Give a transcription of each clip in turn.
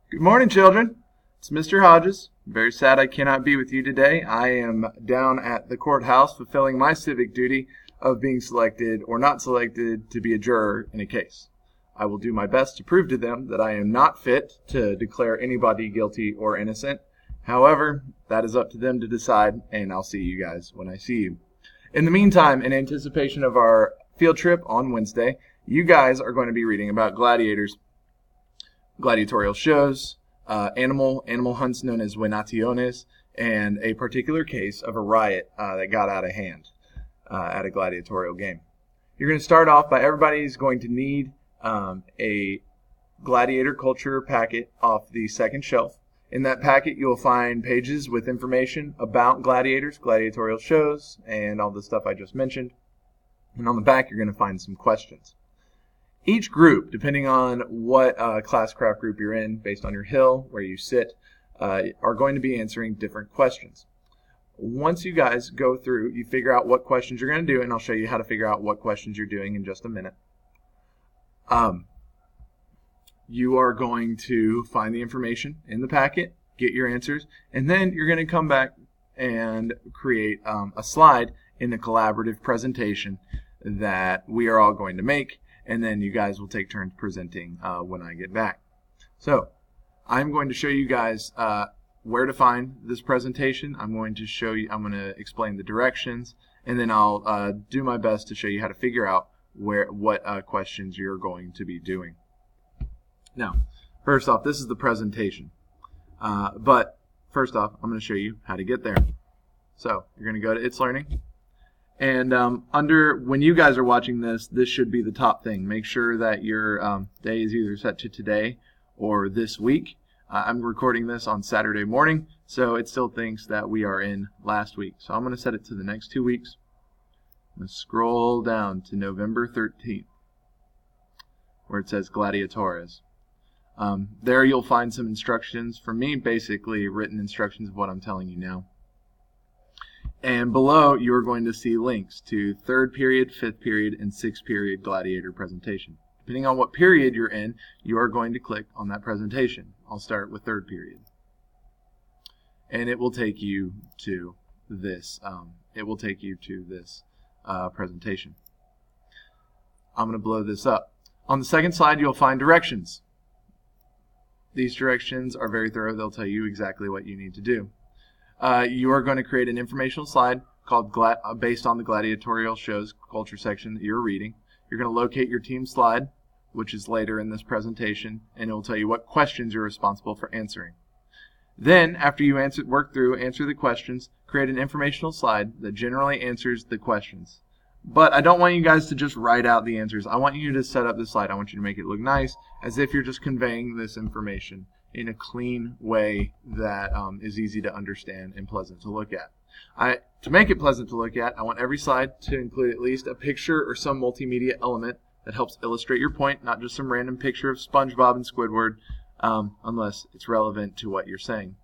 Good morning, children. It's Mr. Hodges. Very sad I cannot be with you today. I am down at the courthouse fulfilling my civic duty of being selected or not selected to be a juror in a case. I will do my best to prove to them that I am not fit to declare anybody guilty or innocent. However, that is up to them to decide, and I'll see you guys when I see you. In the meantime, in anticipation of our field trip on Wednesday, you guys are going to be reading about gladiators, gladiatorial shows, animal hunts known as venaciones, and a particular case of a riot that got out of hand at a gladiatorial game. You're going to start off by everybody's going to need a gladiator culture packet off the second shelf. In that packet, you'll find pages with information about gladiators, gladiatorial shows, and all the stuff I just mentioned. And on the back, you're going to find some questions. Each group, depending on what classcraft group you're in, based on your hill, where you sit, are going to be answering different questions. Once you guys go through, you figure out what questions you're going to do, and I'll show you how to figure out what questions you're doing in just a minute. You are going to find the information in the packet, get your answers, and then you're going to come back and create a slide in a collaborative presentation that we are all going to make. And then you guys will take turns presenting when I get back. So I'm going to show you guys where to find this presentation. I'm going to explain the directions, and then I'll do my best to show you how to figure out what questions you're going to be doing. Now, first off, this is the presentation. But first off, I'm going to show you how to get there. So you're going to go to It's Learning. And when you guys are watching this should be the top thing. Make sure that your day is either set to today or this week. I'm recording this on Saturday morning, so it still thinks that we are in last week. So I'm going to set it to the next 2 weeks. I'm going to scroll down to November 13th, where it says Gladiatores. There you'll find some instructions from me, basically written instructions of what I'm telling you now. And below, you're going to see links to 3rd period, 5th period, and 6th period gladiator presentation. Depending on what period you're in, you are going to click on that presentation. I'll start with 3rd period. And it will take you to this. Presentation. I'm going to blow this up. On the second slide, you'll find directions. These directions are very thorough. They'll tell you exactly what you need to do. You are going to create an informational slide called based on the gladiatorial shows culture section that you're reading. You're going to locate your team slide, which is later in this presentation, and it will tell you what questions you're responsible for answering. Then, after you answer the questions, create an informational slide that generally answers the questions. But I don't want you guys to just write out the answers. I want you to set up the slide. I want you to make it look nice, as if you're just conveying this information in a clean way that is easy to understand and pleasant to look at. To make it pleasant to look at, I want every slide to include at least a picture or some multimedia element that helps illustrate your point, not just some random picture of SpongeBob and Squidward, unless it's relevant to what you're saying.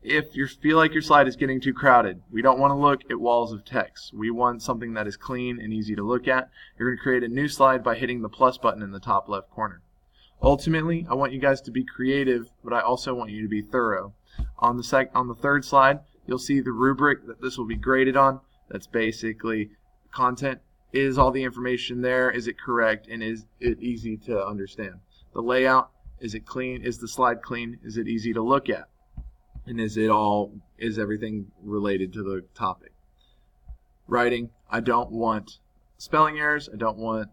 If you feel like your slide is getting too crowded, we don't want to look at walls of text. We want something that is clean and easy to look at. You're going to create a new slide by hitting the plus button in the top left corner. Ultimately, I want you guys to be creative, but I also want you to be thorough. On the 3rd slide, you'll see the rubric that this will be graded on. That's basically content. Is all the information there? Is it correct? And is it easy to understand? The layout, is it clean? Is the slide clean? Is it easy to look at? And is everything related to the topic? Writing, I don't want spelling errors. I don't want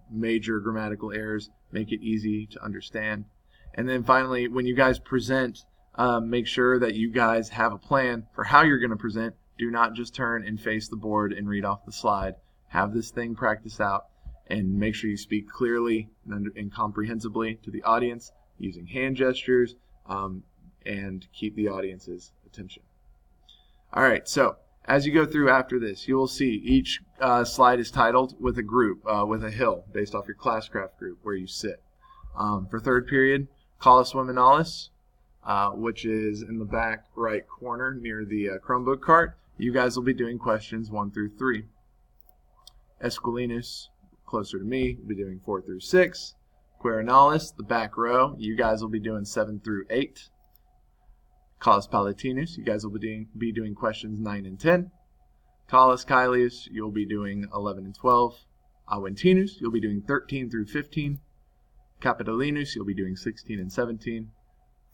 major grammatical errors. Make it easy to understand. And then finally, when you guys present, make sure that you guys have a plan for how you're going to present. Do not just turn and face the board and read off the slide. Have this thing practiced out, and make sure you speak clearly and comprehensibly to the audience using hand gestures, and keep the audience's attention. All right, so as you go through after this, you will see each slide is titled with a group, with a hill, based off your classcraft group where you sit. For 3rd period, Callus Womenalis, which is in the back right corner near the Chromebook cart. You guys will be doing questions 1 through 3. Esquilinus, closer to me, will be doing 4 through 6. Quirinalis, the back row, you guys will be doing 7 through 8. Callus Palatinus, you guys will be doing questions 9 and 10. Callus Caelius, you'll be doing 11 and 12. Aventinus, you'll be doing 13 through 15. Capitolinus, you'll be doing 16 and 17.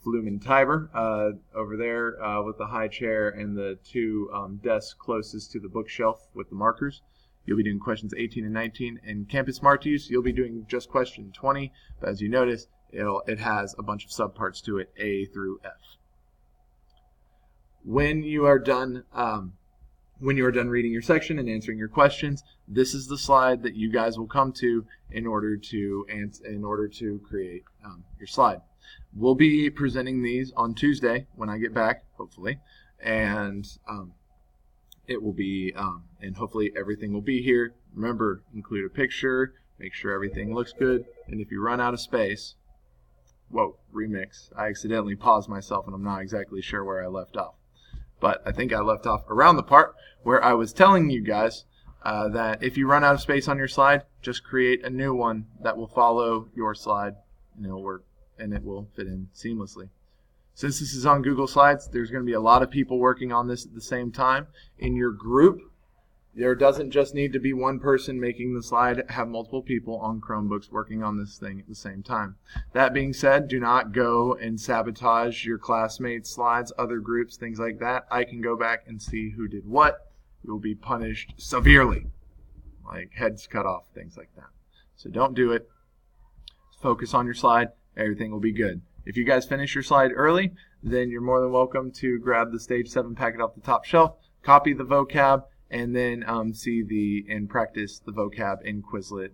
Flumen Tiber, over there with the high chair and the two desks closest to the bookshelf with the markers. You'll be doing questions 18 and 19. And Campus Martius, you'll be doing just question 20. But as you notice, it has a bunch of subparts to it, A through F. When you are done reading your section and answering your questions, this is the slide that you guys will come to in order to create your slide. We'll be presenting these on Tuesday when I get back, hopefully, and it will be and hopefully everything will be here. Remember, include a picture, make sure everything looks good, and if you run out of space, whoa, remix. I accidentally paused myself and I'm not exactly sure where I left off. But I think I left off around the part where I was telling you guys that if you run out of space on your slide, just create a new one that will follow your slide, and it'll work, and it will fit in seamlessly. Since this is on Google Slides, there's going to be a lot of people working on this at the same time. In your group, there doesn't just need to be one person making the slide, have multiple people on Chromebooks working on this thing at the same time. That being said, do not go and sabotage your classmates' slides, other groups, things like that. I can go back and see who did what. You'll be punished severely, like heads cut off, things like that. So don't do it. Focus on your slide. Everything will be good. If you guys finish your slide early, then you're more than welcome to grab the Stage 7 packet off the top shelf, copy the vocab, and then practice the vocab in Quizlet,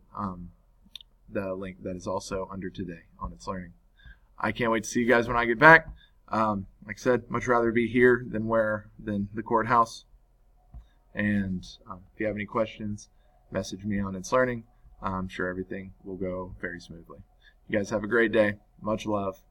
the link that is also under today on It's Learning. I can't wait to see you guys when I get back. Like I said, much rather be here than the courthouse. And if you have any questions, message me on It's Learning. I'm sure everything will go very smoothly. You guys have a great day. Much love.